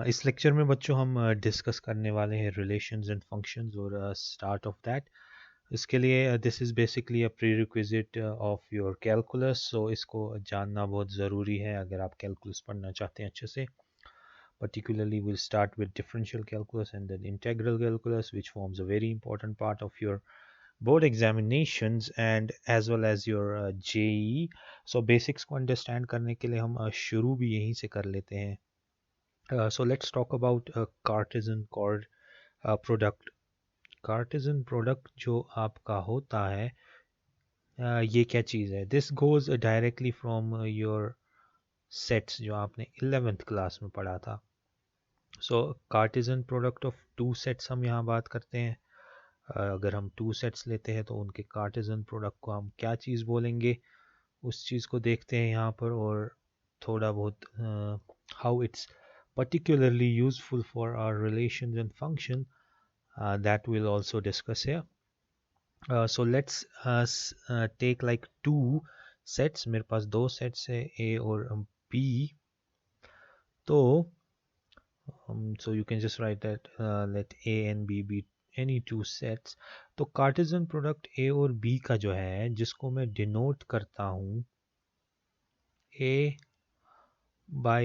इस लेक्चर में बच्चों हम डिस्कस करने वाले हैं रिलेशंस एंड फंक्शंस और स्टार्ट ऑफ दैट। इसके लिए this is basically a prerequisite of your calculus, so इसको जानना बहुत ज़रूरी है अगर आप कैलकुलस पढ़ना चाहते हैं अच्छे से। Particularly, we'll start with differential calculus and then integral calculus, which forms a very important part of your board examinations and as well as your JEE. So basics को understand करने के लिए हम शुरू भी यहीं से कर लेते हैं। So let's talk about Cartesian chord product. Cartesian product जो आपका होता है ये क्या चीज़ है? This goes directly from your sets जो आपने 11th क्लास में पढ़ा था। So Cartesian product of two sets हम यहाँ बात करते हैं। अगर हम two sets लेते हैं तो उनके Cartesian product को हम क्या चीज़ बोलेंगे, उस चीज़ को देखते हैं यहाँ पर, और थोड़ा बहुत how it's particularly useful for our relations and function that we'll also discuss here. So let's take like two sets. मेरे पास दो sets है A और B, तो so you can just write that let A and B be any two sets. तो Cartesian product A और B का जो है जिसको मैं डिनोट करता हूँ A by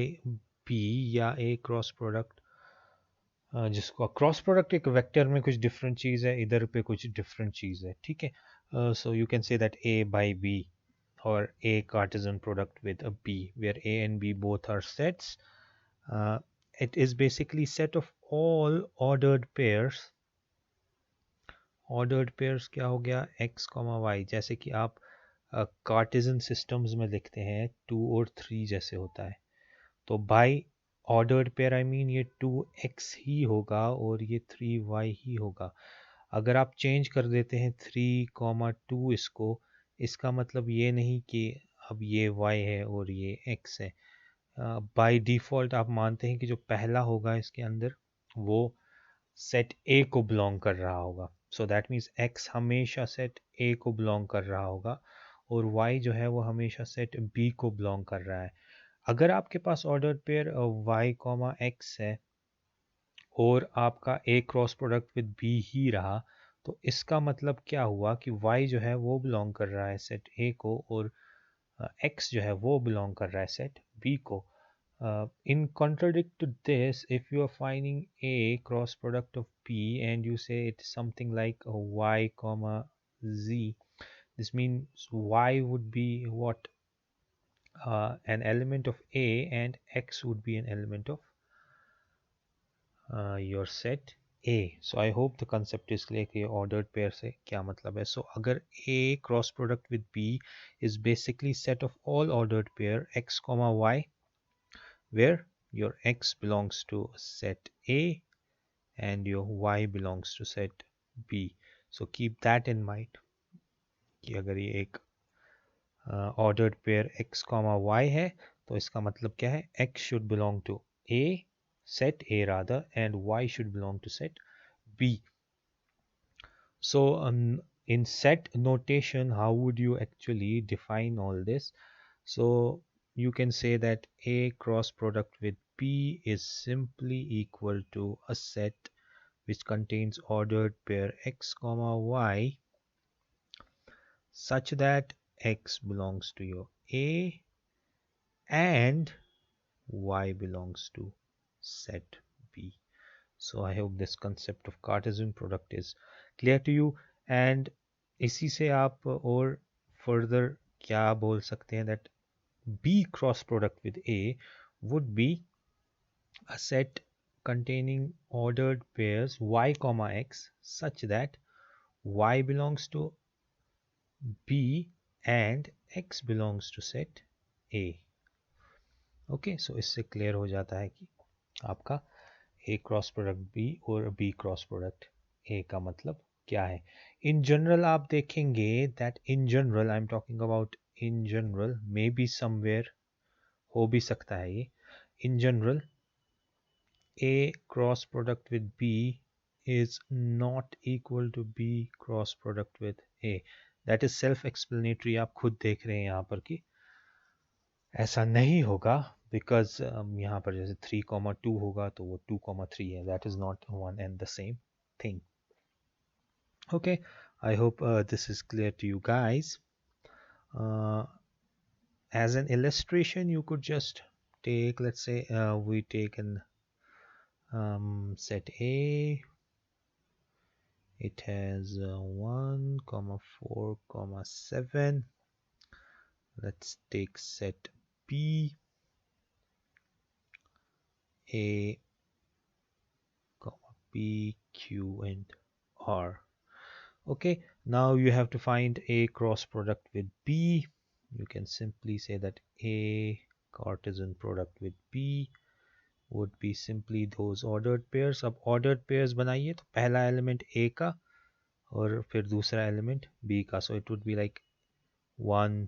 B या A क्रॉस प्रोडक्ट, जिसको क्रॉस प्रोडक्ट एक वेक्टर में कुछ डिफरेंट चीज़ है, इधर पे कुछ डिफरेंट चीज़ है, ठीक है। So you can say that A by B or A Cartesian product with a B where A and B both are sets. It is basically set of all ordered pairs. Ordered pairs क्या हो गया, x, y, जैसे कि आप Cartesian systems में लिखते हैं 2 और 3 जैसे होता है। तो by ordered pair I mean ये 2x ही होगा और ये 3y ही होगा। अगर आप चेंज कर देते हैं 3, 2 इसको, इसका मतलब ये नहीं कि अब ये y है और ये x है। बाय डिफ़ॉल्ट आप मानते हैं कि जो पहला होगा इसके अंदर वो सेट A को बिलोंग कर रहा होगा। सो दैट मीन्स x हमेशा सेट A को बिलोंग कर रहा होगा और y जो है वो हमेशा सेट B को बिलोंग कर रहा है। अगर आपके पास ऑर्डर पेयर y, x है और आपका A cross product with B ही रहा, तो इसका मतलब क्या हुआ कि y जो है वो बिलोंग कर रहा है सेट A को और x जो है वो बिलोंग कर रहा है सेट B को। In contradict to this, if you are finding A cross product of B and you say it's something like a y comma z, this means y would be what? An element of A and x would be an element of your set A. So I hope the concept is clear कि ordered pair से क्या मतलब है. So अगर A cross product with B is basically set of all ordered pair x comma y, where your x belongs to set A and your y belongs to set B. So keep that in mind कि अगर ये एक ordered pair x comma y है तो इसका मतलब क्या है, x should belong to A, set A rather, and y should belong to set B. So in set notation, how would you actually define all this? So you can say that A cross product with B is simply equal to a set which contains ordered pair x comma y such that x belongs to your A and y belongs to set B. So I hope this concept of Cartesian product is clear to you, and इसी से आप और further क्या बोल सकते हैं that B cross product with A would be a set containing ordered pairs y comma x such that y belongs to B and x belongs to set A. Okay, so इससे clear हो जाता है कि आपका A cross product B और B cross product A का मतलब क्या है। इन जनरल आप देखेंगे that in general, I am talking about in general, maybe somewhere हो भी सकता है ये, in general A cross product with B is not equal to B cross product with A. That is self explanatory, आप खुद देख रहे हैं यहाँ पर कि ऐसा नहीं होगा, बिकॉज यहाँ पर जैसे 3,2 होगा तो वो 2,3 है. That is not one and the same thing. Okay, I hope this is clear to you guys. Uh, as an illustration, you could just take, let's say, we take an set A. It has 1, 4, 7. Let's take set B. A, B, Q, and R. Okay, now you have to find A cross product with B. You can simply say that A Cartesian product with B would be simply those ordered pairs. अब ordered pairs बनाइए तो पहला element A का और फिर दूसरा element B का. So it would be like 1,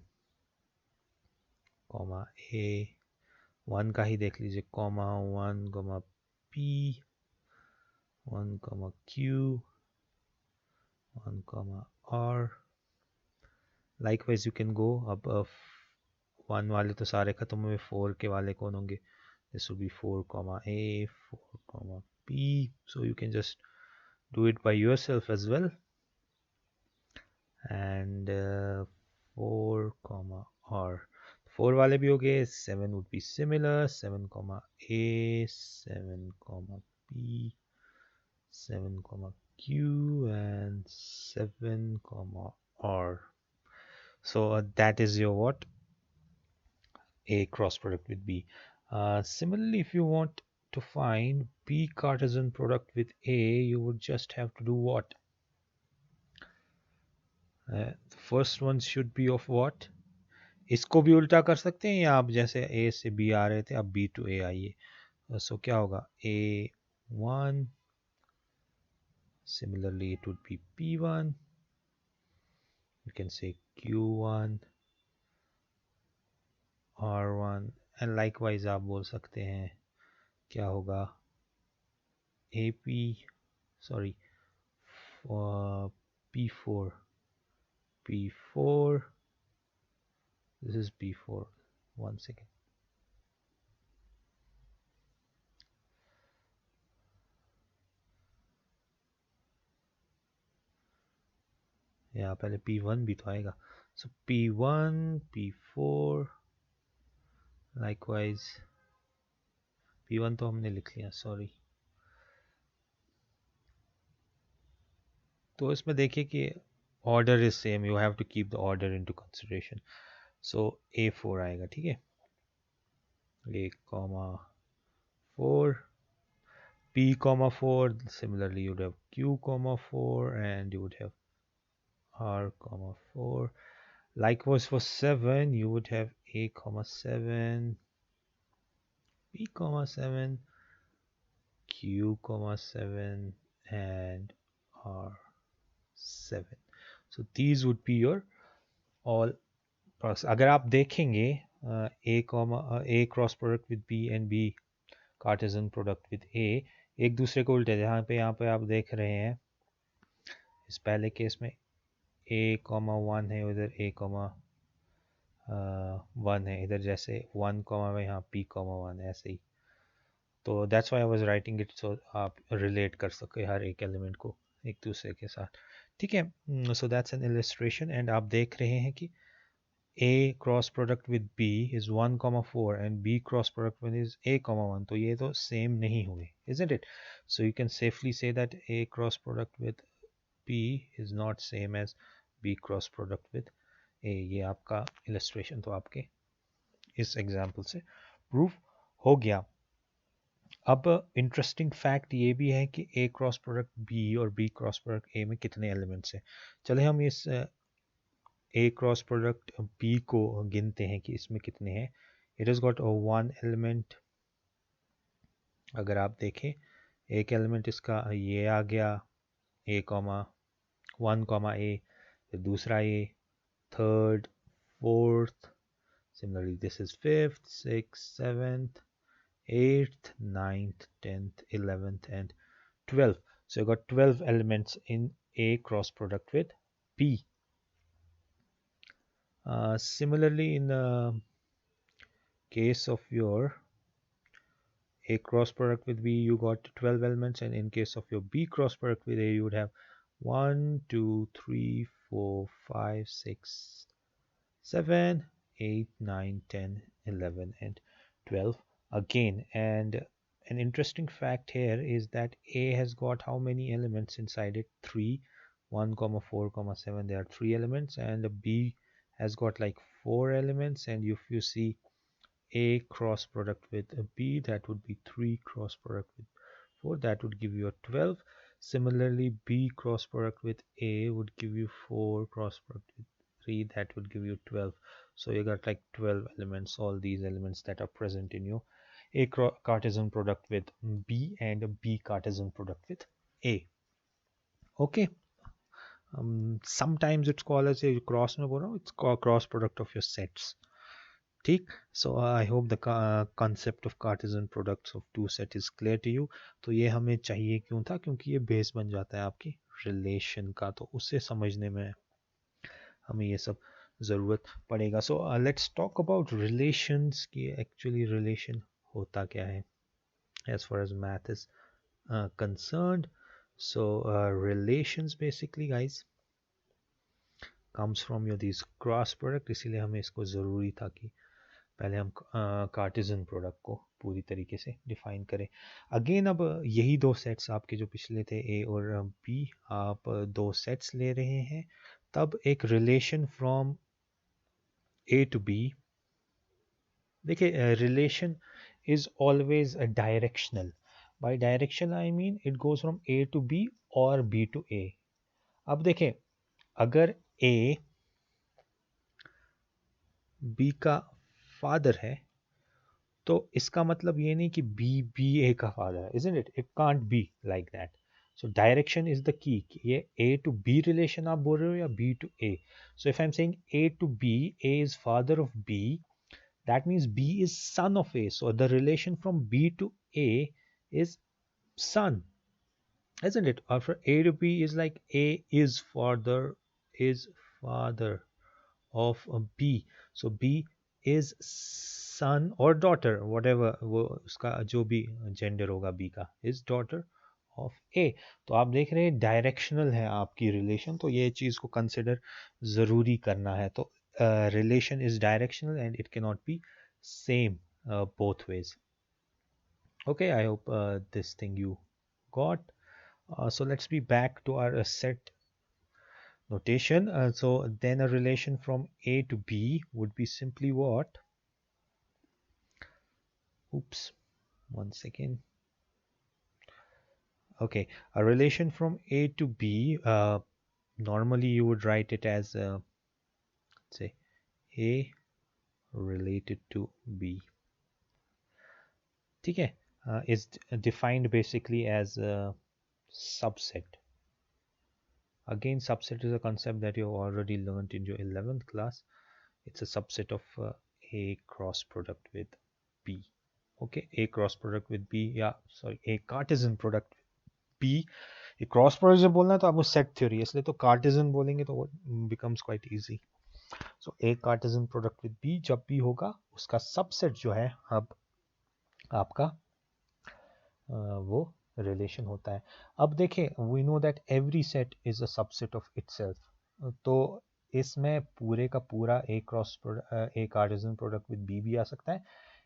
A, 1 का ही देख लीजिए, 1, P, 1, Q, 1, R. Likewise you can go अब 1 वाले तो सारे खत्म हुए, 4 के वाले कौन होंगे? This would be 4, A, 4, B. So you can just do it by yourself as well. And 4, R. 4 वाले भी हो गए. 7 would be similar. 7, A, 7, B, 7, Q, and 7, R. So that is your what? A cross product with B. Similarly, if you want to find B Cartesian product with A, you would just have to do what? The first one should be of what? इसको भी उल्टा कर सकते हैं या आप जैसे A से B आ रहे थे अब B to A आइए. So क्या होगा? A1. Similarly, it would be P1. You can say Q1, R1, and likewise आप बोल सकते हैं क्या होगा? AP, sorry, P4. P4. This is P4. 1 second. यहाँ पहले P1 भी तो आएगा. So P1, P4. Likewise, P1 तो हमने लिख लिया, sorry. तो इसमें देखिए कि order is same. You have to keep the order into consideration. So A4 आएगा, ठीक है? A, 4. P, 4. Similarly, you would have Q, 4, and you would have R, 4. Likewise for 7, you would have A, 7, P, 7, Q, 7, and R, 7. So these would be your all products. अगर आप देखेंगे A cross product with B and B Cartesian product with A एक दूसरे को उल्टे, यहाँ पे आप देख रहे हैं इस पहले केस में A, 1 है, उधर A, 1 है, इधर जैसे 1, यहाँ P, 1 ऐसे ही. तो that's why I was writing it, so आप relate कर सके हर एक एलिमेंट को एक दूसरे के साथ, ठीक है? So that's an illustration, and आप देख रहे हैं कि A cross product with B is 1, 4 and B cross product with is A, 1. तो ये तो same नहीं हुए, isn't it? So you can safely say that A cross product with B is not same as B cross product with A. ये आपका illustration तो आपके इस example से proof हो गया. अब इंटरेस्टिंग फैक्ट ये भी है कि A क्रॉस प्रोडक्ट B और B क्रॉस प्रोडक्ट A में कितने एलिमेंट्स हैं. चले हम इस A क्रॉस प्रोडक्ट B को गिनते हैं कि इसमें कितने हैं. It is got 1 element. अगर आप देखें एक एलिमेंट इसका ये आ गया A, 1, A, फिर दूसरा A, third, fourth. Similarly, this is 5th, 6th, 7th, 8th, 9th, 10th, 11th, and 12. So you got 12 elements in A cross product with B. Similarly, in the case of your A cross product with B, you got 12 elements, and in case of your B cross product with A, you would have 1, 2, 3, 4, 5, 6, 7, 8, 9, 10, 11, and 12 again. And an interesting fact here is that A has got how many elements inside it? 3, 1 comma 4 comma 7, there are 3 elements, and B has got like 4 elements. And if you see A cross product with a B, that would be 3 cross product with 4, that would give you a 12. Similarly, B cross product with A would give you 4 cross product with 3, that would give you 12. So you got like 12 elements, all these elements that are present in your A Cartesian product with B and a B Cartesian product with A. Okay. Sometimes it's called as a cross, it's called cross product of your sets. ठीक. So I hope the concept of Cartesian products of two set is clear to you. तो ये हमें चाहिए क्यों था? क्योंकि ये base बन जाता है आपकी रिलेशन का, तो उसे समझने में हमें ये सब ज़रूरत पड़ेगा. So let's talk about relations की एक्चुअली रिलेशन होता क्या है as far as math is concerned. So relations basically guys comes from your these cross product, इसीलिए हमें इसको ज़रूरी था कि पहले हम कार्टेजन प्रोडक्ट को पूरी तरीके से डिफाइन करें. अगेन अब यही दो सेट्स आपके जो पिछले थे ए और बी, आप दो सेट्स ले रहे हैं, तब एक relation from A to B. देखिए relation is always directional. By direction I mean it goes from A to B और बी टू ए. अब देखें, अगर ए बी का फादर है तो इसका मतलब ये नहीं कि बी ए का फादर है, isn't it? It can't be like that. So direction is the key. ये ए टू बी रिलेशन आप बोल रहे हो या B to A. So if I am saying A to B, A is father of B, that means B is son of A. So the relation from B to A is son, isn't it? Or for A to B is like A is father of B. So B is son or daughter, whatever वो उसका जो भी gender होगा B का, is daughter of A. तो आप देख रहे हैं डायरेक्शनल है आपकी रिलेशन, तो ये चीज़ को कंसिडर ज़रूरी करना है. तो relation is directional and it cannot be same both ways. Okay, I hope this thing you got. So let's be back to our set notation. So then a relation from A to B would be simply what? Oops, 1 second. Okay, a relation from A to B, normally you would write it as say A related to B. ठीक है, is defined basically as a subset. Again, subset is a concept that you already learned in your 11th class. It's a subset of A cross product with B. Okay, A cross product with B, yeah, sorry, A Cartesian product with B. ये cross product जब बोलना है तो आपको set theory, इसलिए तो Cartesian बोलेंगे तो becomes quite easy. So A Cartesian product with B जब भी होगा उसका सबसेट जो है अब आपका वो रिलेशन होता है. अब देखें, we know that every set is a subset of itself. तो इसमें पूरे का पूरा A cross A Cartesian product with B भी आ सकता है,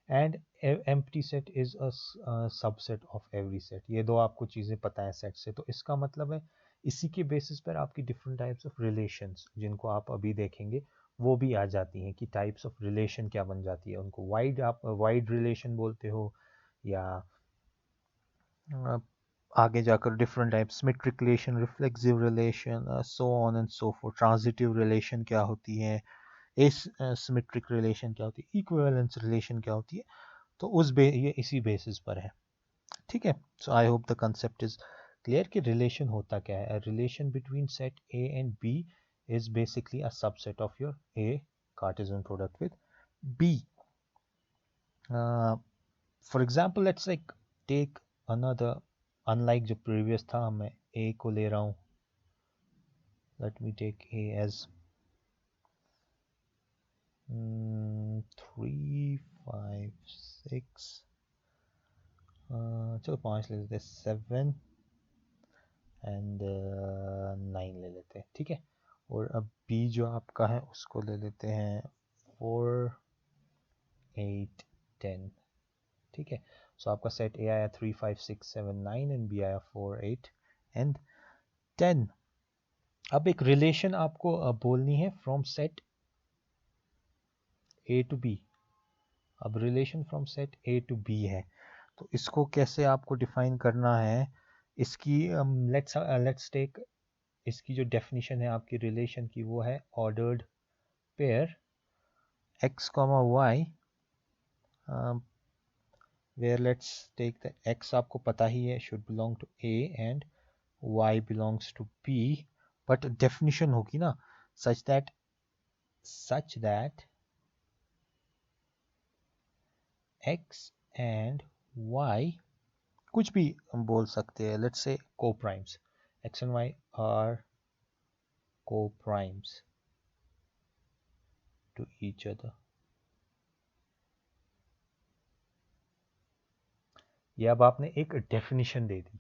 and empty set is a subset of every set. ये दो आपको चीज़ें पता है सेट से, तो इसका मतलब है इसी के बेसिस पर आपकी डिफरेंट टाइप्स ऑफ रिलेशंस जिनको आप अभी देखेंगे वो भी आ जाती हैं कि टाइप्स ऑफ रिलेशन क्या बन जाती है. उनको वाइड, आप वाइड रिलेशन बोलते हो, या आगे जाकर different type, symmetric relation, reflexive relation, so on and so fourth. Transitive relation क्या होती है, एसिमेट्रिक रिलेशन क्या होती है, इक्विवेलेंस रिलेशन क्या होती है. तो ये इसी बेसिस पर है. ठीक है. So I hope the concept is clear कि रिलेशन होता क्या है. Relation between set A and B is basically a subset of your A Cartesian product with B. For example, let's like take another, unlike जो previous था, मैं A को ले रहा हूँ. Let me take A as 3, 5, 6, चलो 5 ले लेते हैं, 7 एंड 9 ले लेते हैं, ठीक है। और अब बी जो आपका है उसको ले लेते हैं 4 8 10, ठीक है। सो आपका सेट ए आया 3 5 6 7 9 एंड बी आया 4 8 एंड 10। अब एक रिलेशन आपको बोलनी है from set A to B. अब relation from set A to B है, तो इसको कैसे आपको डिफाइन करना है, इसकी लेट्स टेक, इसकी जो डेफिनेशन है आपकी रिलेशन की वो है ordered pair x, y, where let's take the x आपको पता ही है should belong to A and y belongs to B, but definition होगी ना such that x and y कुछ भी हम बोल सकते हैं, let's say co-primes, x and y are co-primes to each other। ये अब आपने एक डेफिनेशन दे दी,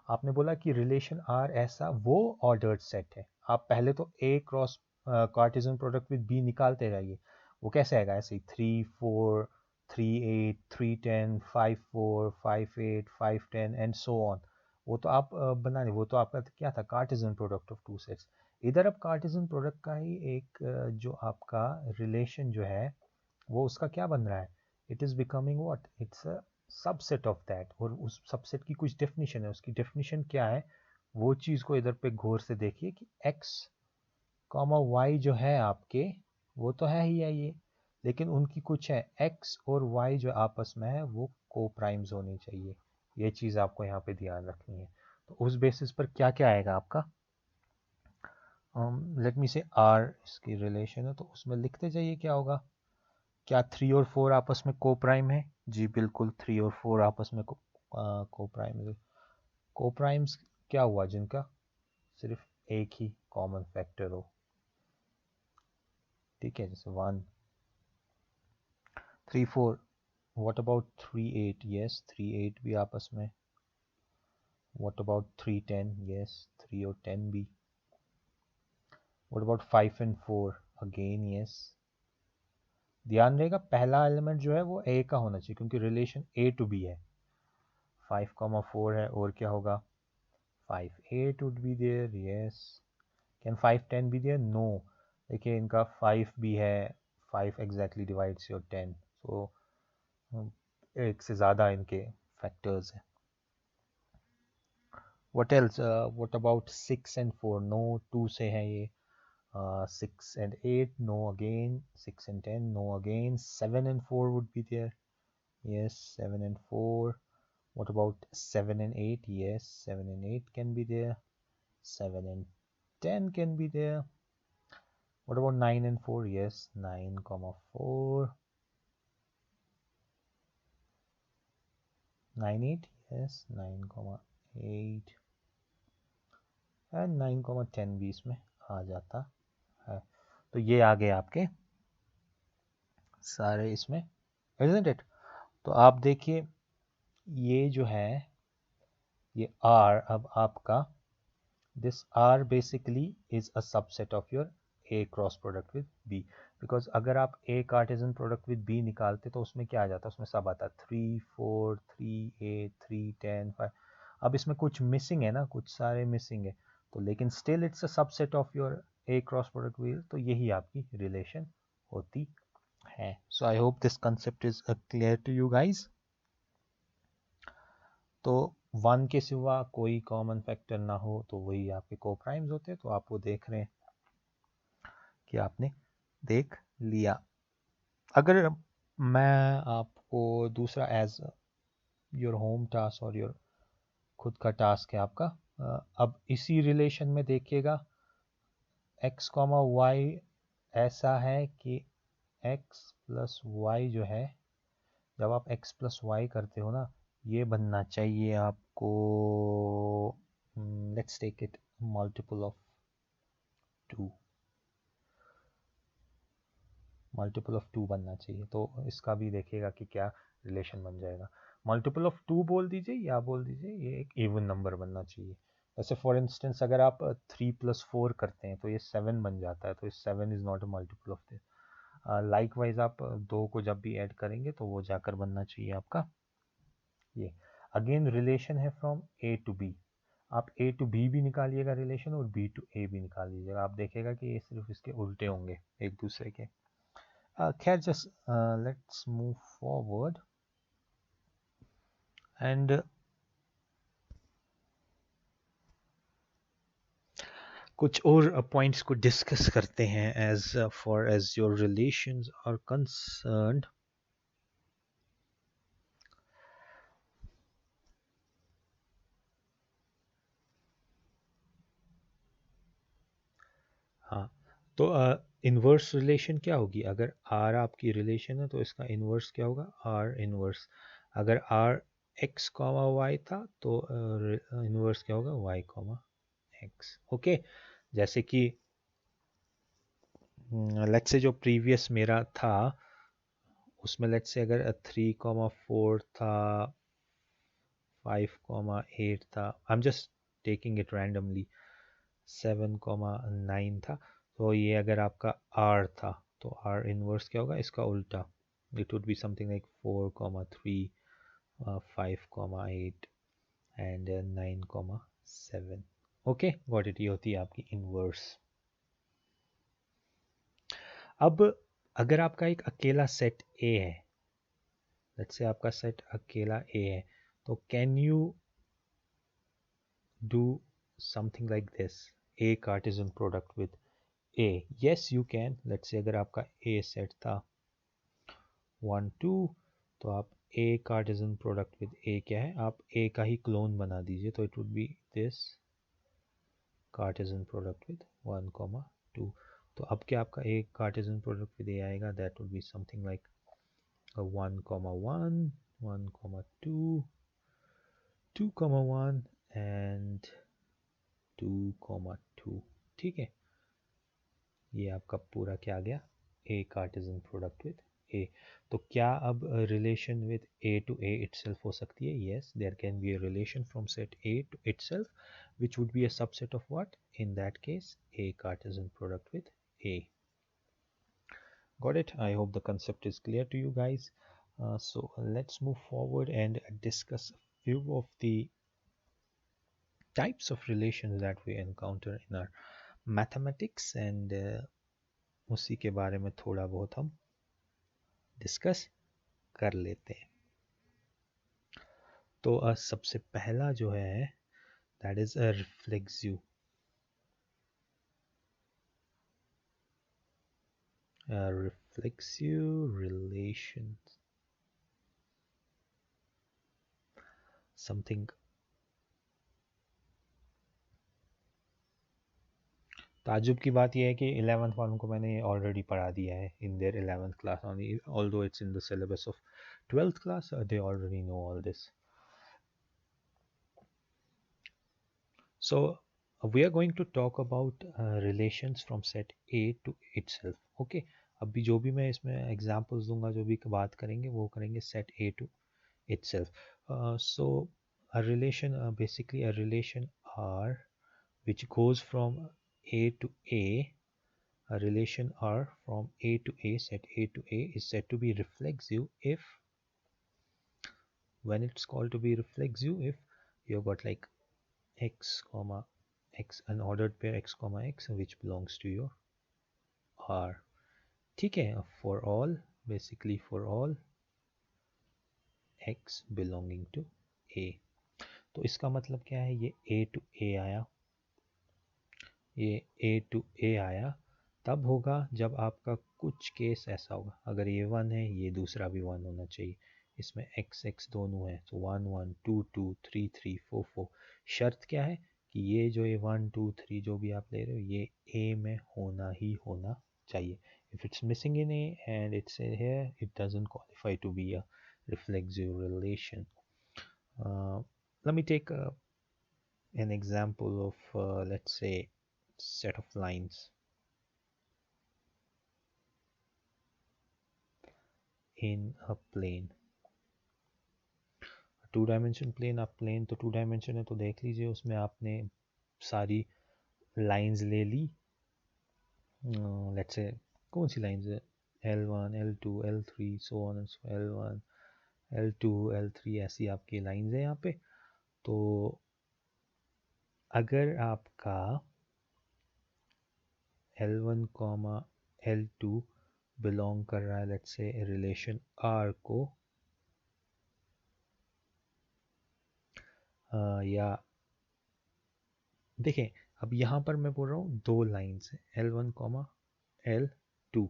आपने बोला कि रिलेशन आर ऐसा वो ऑर्डर्ड सेट है। आप पहले तो A cross Cartesian product with B निकालते जाइए, वो कैसे आएगा, ऐसे ही 3 4 3 8 3 10 5 4 5 8 5 10 एंड सो ऑन। वो तो आप बना नहीं, वो तो आपका क्या था, Cartesian product of two sets. इधर अब कार्टेशियन प्रोडक्ट का ही एक जो आपका रिलेशन जो है वो उसका क्या बन रहा है, it is becoming what, it's a subset of that. और उस सबसेट की कुछ डेफिनेशन है, उसकी डेफिनेशन क्या है, वो चीज़ को इधर पे गौर से देखिए कि x कॉमा y जो है आपके वो तो है ही है ये, लेकिन उनकी कुछ है x और y जो आपस में है वो को प्राइम्स होनी चाहिए। ये चीज़ आपको यहाँ पे ध्यान रखनी है। तो उस बेसिस पर क्या क्या आएगा आपका, लेट मी से r इसकी रिलेशन है तो उसमें लिखते जाइए क्या होगा। क्या 3 और 4 आपस में को प्राइम है, जी बिल्कुल 3 और 4 आपस में को प्राइम है। को प्राइम्स क्या हुआ जिनका सिर्फ एक ही कॉमन फैक्टर हो, ठीक है, जैसे 1 3 4, व्हाट अबाउट 3 8, यस 3 8 भी आपस में, व्हाट अबाउट 3 10, यस 3 और 10 भी, what about 5 and 4, again yes. ध्यान रहेगा पहला एलिमेंट जो है वो ए का होना चाहिए क्योंकि रिलेशन ए टू बी है। 5 4 है और क्या होगा, 5 8 would be there, yes। Can 5 10 be there? No। देखिए इनका 5 भी है, 5 exactly divides your 10, so एक से ज़्यादा इनके फैक्टर्स हैं। What else? What about 6 and 4? No, 2 से है ये। 6 and 8, no again। 6 and 10, no again। 7 and 4 would be there, yes 7 and 4। What about 7 and 8? Yes 7 and 8 can be there। 7 and 10 can be there। What about 9 and 4? Yes 9 comma 4। 9 8, yes 9 comma 8 and 9 comma 10 भी इसमें आ जाता है। तो ये आ गए आपके सारे इसमें, isn't it? तो आप देखिए ये जो है ये R अब आपका this R basically is a subset of your A cross product with B, because अगर आप A Cartesian product with B निकालते तो उसमें क्या आ जाता, उसमें सब आता 3 4 3 8 3 10 5। अब इसमें कुछ मिसिंग है ना, कुछ सारे मिसिंग है, तो लेकिन still it's a subset of your A cross product with, तो यही आपकी रिलेशन होती है। So I hope this concept is clear to you guys. तो 1 के सिवा कोई कॉमन फैक्टर ना हो तो वही आपके को प्राइम्स होते हैं। तो आप वो देख रहे हैं कि आपने देख लिया। अगर मैं आपको दूसरा एज योर होम टास्क और योर खुद का टास्क है आपका, अब इसी रिलेशन में देखिएगा x कॉमा वाई ऐसा है कि x प्लस वाई जो है, जब आप x प्लस वाई करते हो ना, ये बनना चाहिए आपको, let's take it multiple of 2, multiple of 2 बनना चाहिए। तो इसका भी देखिएगा कि क्या रिलेशन बन जाएगा। मल्टीपल ऑफ 2 बोल दीजिए या बोल दीजिए ये एक इवन नंबर बनना चाहिए। जैसे फॉर इंस्टेंस अगर आप 3 + 4 करते हैं तो ये 7 बन जाता है, तो 7 is not a multiple of this. Likewise आप 2 को जब भी ऐड करेंगे तो वो जाकर बनना चाहिए आपका ये। अगेन रिलेशन है फ्रॉम ए टू बी, आप ए टू बी भी निकालिएगा रिलेशन और बी टू ए भी निकाल लीजिएगा, आप देखेगा कि ये सिर्फ इसके उल्टे होंगे एक दूसरे के। खैर just let's move forward and कुछ और पॉइंट्स को डिस्कस करते हैं as far as your relations are concerned. हाँ, तो इन्वर्स रिलेशन क्या होगी? अगर आर आपकी रिलेशन है तो इसका इन्वर्स क्या होगा? R inverse. अगर आर एक्स कॉमा वाई था तो इन्वर्स क्या होगा? Y comma x. ओके, जैसे कि लेट्स से जो प्रीवियस मेरा था उसमें लेट्स से अगर 3,4 था, 5,8 था, I am just taking it randomly, 7,9 था, तो ये अगर आपका R था तो R इनवर्स क्या होगा? इसका उल्टा, it would be something like 4,3, 5,8 and 9,7। Okay got it, ये होती है आपकी इनवर्स। अब अगर आपका एक अकेला सेट A है, लेट्स से आपका सेट अकेला A है, तो can you do something like this, A Cartesian product with A? yes you can। let's say अगर आपका A सेट था 1 2, तो आप A Cartesian product with A क्या है? आप A का ही क्लोन बना दीजिए, तो it would be this Cartesian product with 1 2। तो अब क्या आपका A Cartesian product with A आएगा? That would be something like 1 1 1 2 2 1 and 2 2। ठीक है, ये आपका पूरा क्या आ गया? A Cartesian product with A. तो क्या अब relation with A to A itself हो सकती है? Yes, there can be a relation from set A to itself which would be a subset of what? In that case, A Cartesian product with A. Got it? I hope the concept is clear to you guys. So let's move forward and discuss a few of the types of relations that we encounter in our mathematics and उसी के बारे में थोड़ा बहुत हम discuss कर लेते हैं। तो सबसे पहला जो है that is a reflexive relation, something. ताजुब की बात यह है कि 11th वालों को मैंने ऑलरेडी पढ़ा दिया है in their 11th class only, although it's in the syllabus of 12th class, they already know all this. So we are going to talk about relations from set A to itself. Okay, अभी जो भी मैं इसमें examples दूंगा, जो भी बात करेंगे वो करेंगे set A to itself. So a relation, basically a relation R which goes from A to a relation R from A to A, set A to A is said to be reflexive if, when it's called to be reflexive, if you've got like x comma x, an ordered pair x comma x which belongs to your R. ठीक है, for all, basically for all x belonging to A। तो इसका मतलब क्या है? ये A to A आया, ये A to A आया तब होगा जब आपका कुछ केस ऐसा होगा, अगर ये 1 है ये दूसरा भी 1 होना चाहिए, इसमें x x दोनों है, तो 1 1 2 2 3 3 4 4। शर्त क्या है कि ये जो ये 1 2 3 जो भी आप ले रहे हो ये A में होना ही होना चाहिए। if it's missing in A and it's here, it doesn't qualify to be a reflexive relation. Let me take an example of let's say set of lines in a plane. Two dimension plane, आप plane तो two dimension है तो देख लीजिए, उसमें आपने सारी lines ले ली। लेट्स से कौन सी लाइंस है, L1 L2 L3 so on and so, L1 L2 L3 ऐसी आपकी लाइंस है यहाँ पे। तो अगर आपका L1 L2 बिलोंग कर रहा है लेट्स से रिलेशन R को, या देखें अब यहाँ पर मैं बोल रहा हूँ दो लाइंस है L1 L2,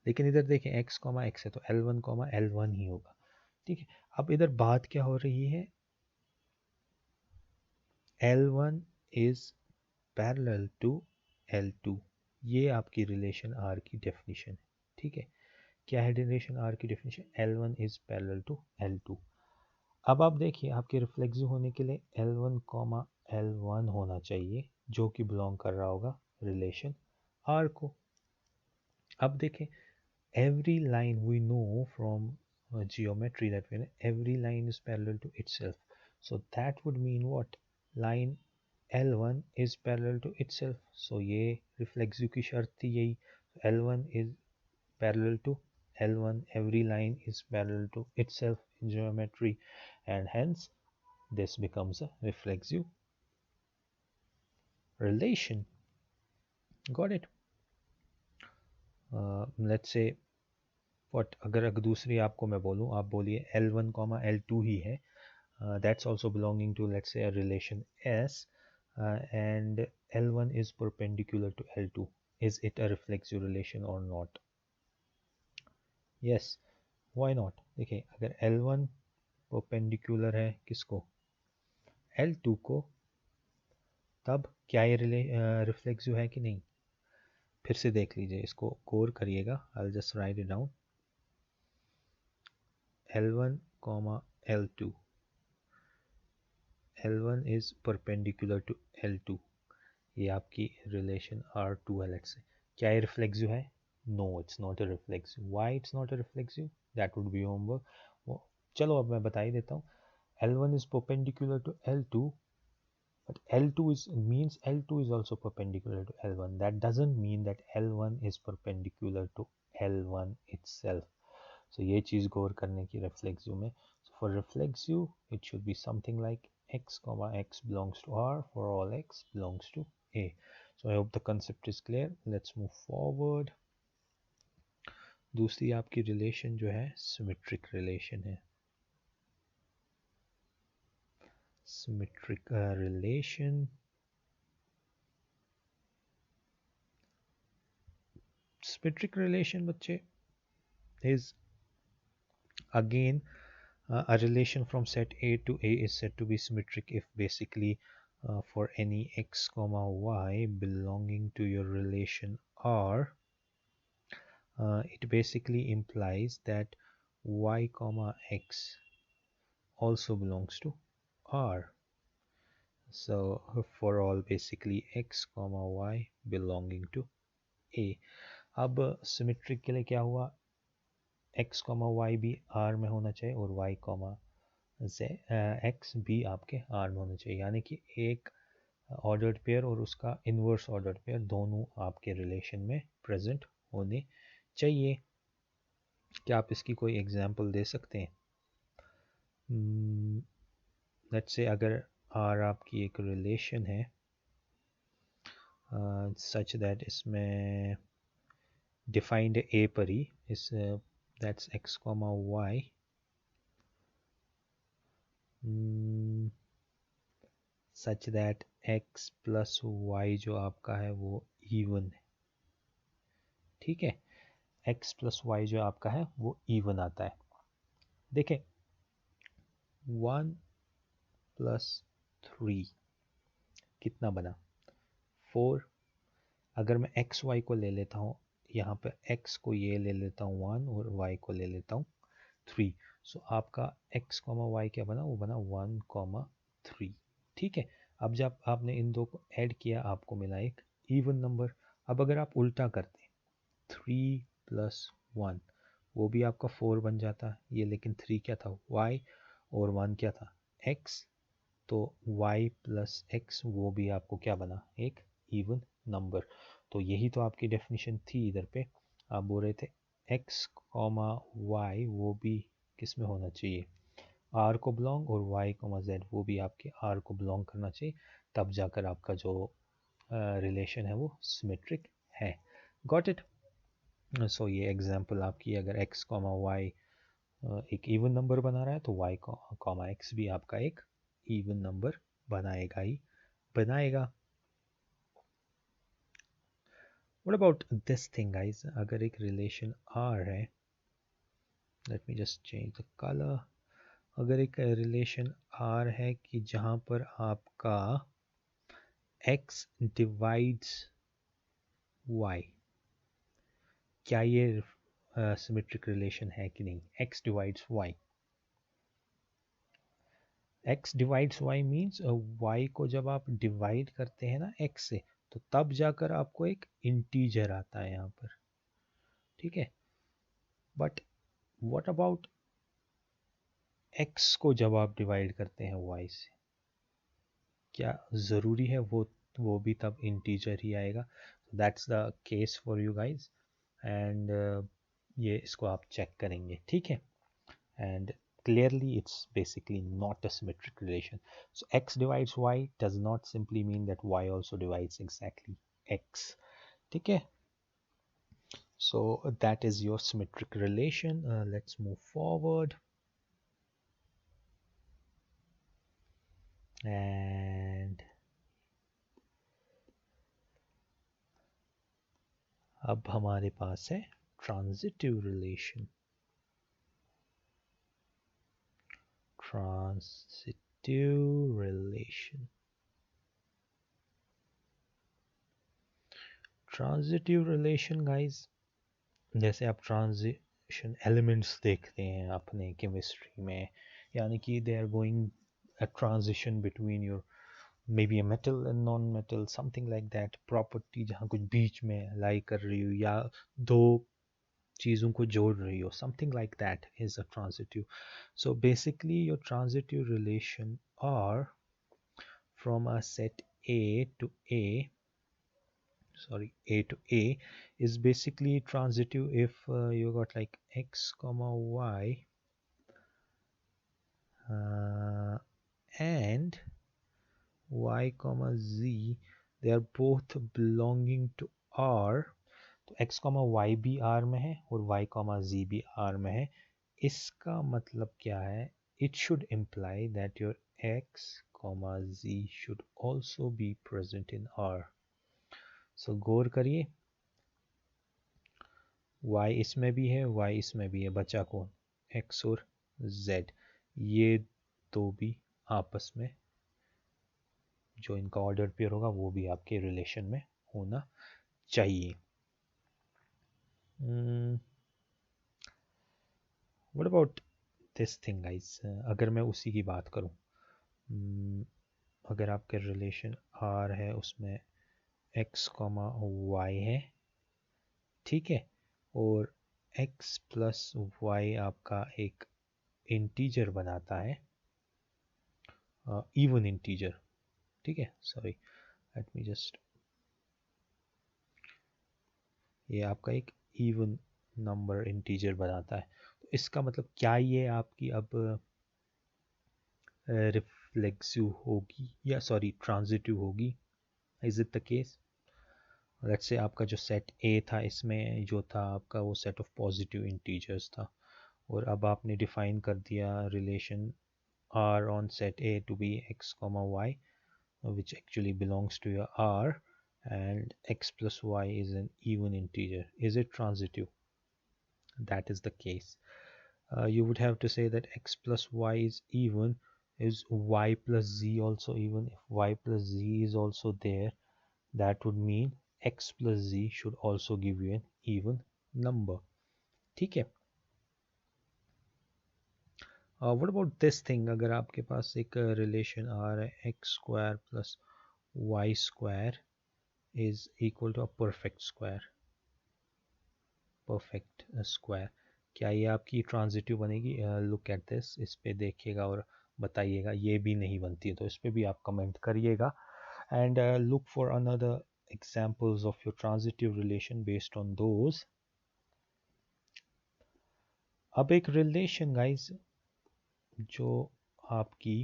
लेकिन इधर देखें x x है तो L1 L1 ही होगा। ठीक है, अब इधर बात क्या हो रही है, L1 is parallel to L2, ये आपकी रिलेशन R की डेफिनेशन है। ठीक है, क्या है रिलेशन R की definition, L1 is parallel to L2। अब आप देखिए आपके रिफ्लेक्सिव होने के लिए L1 L1 होना चाहिए, जो कि बिलोंग कर रहा होगा रिलेशन R को। अब देखें every line we know from geometry that when every line is parallel to itself, so that would mean what, line L1 is parallel to itself, so ये reflexive की शर्त थी यही, L1 is parallel to L1, every line is parallel to itself in geometry, and hence this becomes a reflexive relation. Got it? Let's say what, अगर दूसरी आपको मैं बोलूँ, आप बोलिए L1 L2 ही है, that's also belonging to let's say a relation S, and L1 is perpendicular to L2, is it a reflexive relation or not? Yes, why not? देखिए अगर L1 perpendicular है किसको, L2 को, तब क्या ये रिफ्लेक्सिव है कि नहीं? फिर से देख लीजिए, इसको गौर करिएगा, I'll just write it down, L1 L2, L1 is perpendicular to L2, ये आपकी रिलेशन R2 है लेट्स से, क्या ये रिफ्लेक्सिव है? No, it's not a reflexive. Why it's not a reflexive, that would be homework. चलो अब मैं बता ही देता हूँ, L1 is perpendicular to L2, but L2 is means L2 is also perpendicular to L1. That doesn't mean that L1 is perpendicular to L1 itself. So ये चीज़ गौर करने की reflexive में। So for reflexive, it should be something like x comma x belongs to R for all x belongs to A. So I hope the concept is clear. Let's move forward. दूसरी आपकी relation जो है symmetric relation है। Symmetric relation, symmetric relation बच्चे is again a relation from set A to A is said to be symmetric if basically for any x comma y belonging to your relation R, it basically implies that y comma x also belongs to R. So for all basically x comma y belonging to A, अब symmetric के लिए क्या हुआ, x comma Y भी R में होना चाहिए और y कॉमा x भी आपके R में होना चाहिए, यानी कि एक ऑर्डर्ड पेयर और उसका इन्वर्स ऑर्डर्ड पेयर दोनों आपके रिलेशन में प्रेजेंट होने चाहिए। क्या आप इसकी कोई एग्जांपल दे सकते हैं? लेट्स से अगर R आपकी एक रिलेशन है सच दैट इसमें डिफाइंड A पर ही इस that's x comma y such that x plus y जो आपका है वो इवन है। ठीक है, x plus y जो आपका है वो इवन आता है। देखें 1 plus 3 कितना बना, 4। अगर मैं x y को ले लेता हूँ, यहाँ पे x को ये ले लेता हूँ 1 और y को ले लेता हूँ 3, सो आपका x कॉमा y क्या बना, वो बना 1 कॉमा 3। ठीक है, अब जब आपने इन दो को ऐड किया आपको मिला एक इवन नंबर। अब अगर आप उल्टा करते 3 प्लस 1, वो भी आपका 4 बन जाता ये, लेकिन 3 क्या था, y, और 1 क्या था, x, तो y प्लस x वो भी आपको क्या बना, एक इवन नंबर। तो यही तो आपकी डेफिनेशन थी इधर पे, आप बोल रहे थे x कॉमा y वो भी किस में होना चाहिए, r को बिलोंग, और y कॉमा z वो भी आपके r को बिलोंग करना चाहिए, तब जाकर आपका जो रिलेशन है वो सिमेट्रिक है। Got it. सो ये एग्जांपल आपकी, अगर x कॉमा y एक इवन नंबर बना रहा है तो y कॉमा x भी आपका एक इवन नंबर बनाएगा ही बनाएगा। What about this thing guys, अगर एक रिलेशन R है, let me just change the color, अगर एक रिलेशन R है कि जहाँ पर आपका x डिवाइड्स y, क्या ये सिमेट्रिक रिलेशन है कि नहीं, x divides y, x divides y means y को जब आप डिवाइड करते हैं ना x से, तो तब जाकर आपको एक इंटीजर आता है यहाँ पर, ठीक है। बट व्हाट अबाउट x को जब आप डिवाइड करते हैं y से, क्या ज़रूरी है वो भी तब इंटीजर ही आएगा? That's the case for you guys, and ये इसको आप चेक करेंगे, ठीक है। And clearly it's basically not a symmetric relation. So x divides y does not simply mean that y also divides exactly x, ठीक है। So that is your symmetric relation. Let's move forward, and अब हमारे पास है transitive relation. Transitive relation. Transitive relation guys, जैसे आप transition elements देखते हैं अपने केमिस्ट्री में, यानी कि they are going a transition between your maybe a metal and non metal, something like that, property जहाँ कुछ बीच में लाई कर रही हो या दो चीज़ों को जोड़ रही हो, something like that is a transitive. So basically your transitive relation are from a set A to A, sorry, A to A is basically transitive if you got like x comma y and y comma z, they are both belonging to R, तो x comma y भी R में है और y comma z भी R में है। इसका मतलब क्या है, it should imply that your x comma z should also be present in R. So गौर करिए, y इसमें भी है, y इसमें भी है, बचा कौन, x और z, ये दो भी आपस में जो इनका ऑर्डर पेयर होगा वो भी आपके रिलेशन में होना चाहिए। What about this thing guys, अगर मैं उसी की बात करूं, अगर आपके रिलेशन R है उसमें x कॉमा y है, ठीक है, और x प्लस y आपका एक इंटीजर बनाता है, इवन इंटीजर, ठीक है, सॉरी लेट मी जस्ट, ये आपका एक इवन नंबर इंटीजर बनाता है, तो इसका मतलब क्या ये आपकी अब रिफ्लेक्सिव होगी या सॉरी ट्रांजिटिव होगी, is it the case? Let's say आपका जो सेट ए था इसमें जो था आपका वो सेट ऑफ पॉजिटिव इंटीजर्स था, और अब आपने डिफाइन कर दिया relation R on set A to be x comma y, which actually belongs to your R, and x plus y is an even integer. Is it transitive? That is the case. You would have to say that x plus y is even. Is y plus z also even? If y plus z is also there, that would mean x plus z should also give you an even number. ठीक है। What about this thing, अगर आपके पास एक relation आ रहा है X square plus Y square is equal to a perfect square, perfect square, क्या ये आपकी ट्रांजिटिव बनेगी? लुक एट दिस, इस पे देखिएगा और बताइएगा। ये भी नहीं बनती है तो इस पे भी आप कमेंट करिएगा। And look for another examples of your transitive relation based on those. अब एक रिलेशन गाइस जो आपकी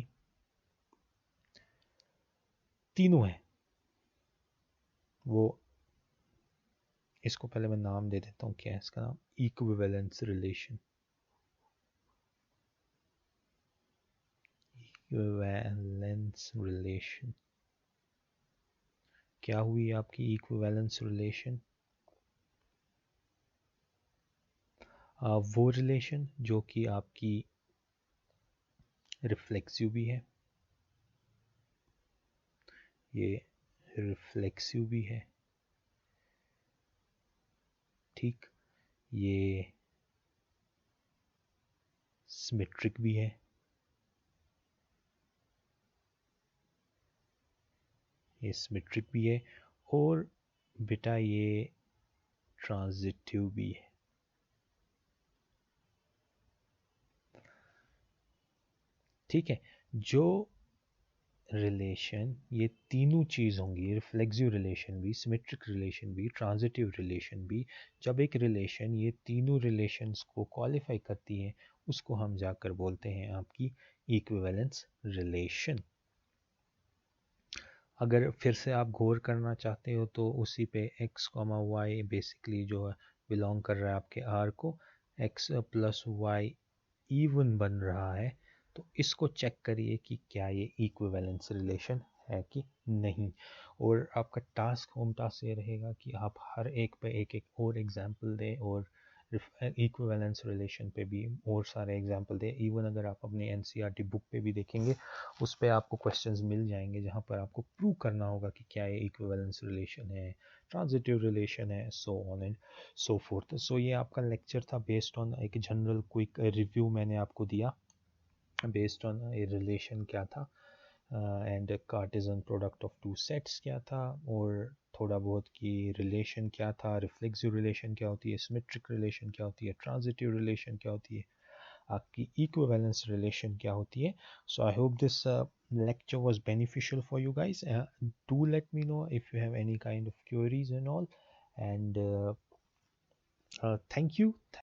तीनों है, वो इसको पहले मैं नाम दे देता हूँ। क्या है इसका नाम? Equivalence relation. इक्विवेलेंस रिलेशन क्या हुई आपकी इक्विवेलेंस रिलेशन? वो रिलेशन जो कि आपकी रिफ्लेक्सिव भी है, ये रिफ्लेक्सिव भी है, ठीक, ये सिमेट्रिक भी है, ये सिमेट्रिक भी है, और बेटा ये ट्रांजिटिव भी है। ठीक है, जो रिलेशन ये तीनों चीज़ होंगी, रिफ्लेक्सिव रिलेशन भी, सिमेट्रिक रिलेशन भी, ट्रांजिटिव रिलेशन भी, जब एक रिलेशन ये तीनों रिलेशंस को क्वालिफाई करती है उसको हम जाकर बोलते हैं आपकी इक्विवेलेंस रिलेशन। अगर फिर से आप गौर करना चाहते हो तो उसी पे x कॉमा वाई बेसिकली जो है बिलोंग कर रहा है आपके r को, x प्लस वाई इवन बन रहा है, तो इसको चेक करिए कि क्या ये इक्विवेलेंस रिलेशन है कि नहीं। और आपका टास्क, होम टास्क ये रहेगा कि आप हर एक पे एक एक और एग्जांपल दें और इक्विवेलेंस रिलेशन पे भी और सारे एग्जांपल दें। इवन अगर आप अपनी एनसीईआरटी बुक पे भी देखेंगे उस पे आपको क्वेश्चंस मिल जाएंगे जहाँ पर आपको प्रूव करना होगा कि क्या ये इक्विवेलेंस रिलेशन है, ट्रांजिटिव रिलेशन है, so on and so forth. So ये आपका लेक्चर था बेस्ड ऑन एक जनरल क्विक रिव्यू मैंने आपको दिया बेस्ड ऑन ए रिलेशन क्या था, and Cartesian product of two sets क्या था, और थोड़ा बहुत कि रिलेशन क्या था, रिफ्लेक्सिव रिलेशन क्या होती है, सिमेट्रिक रिलेशन क्या होती है, ट्रांजिटिव रिलेशन क्या होती है, आपकी इक्विवेलेंस रिलेशन क्या होती है। So I hope this lecture was beneficial for you guys. Do let me know if you have any kind of queries and all, and thank you.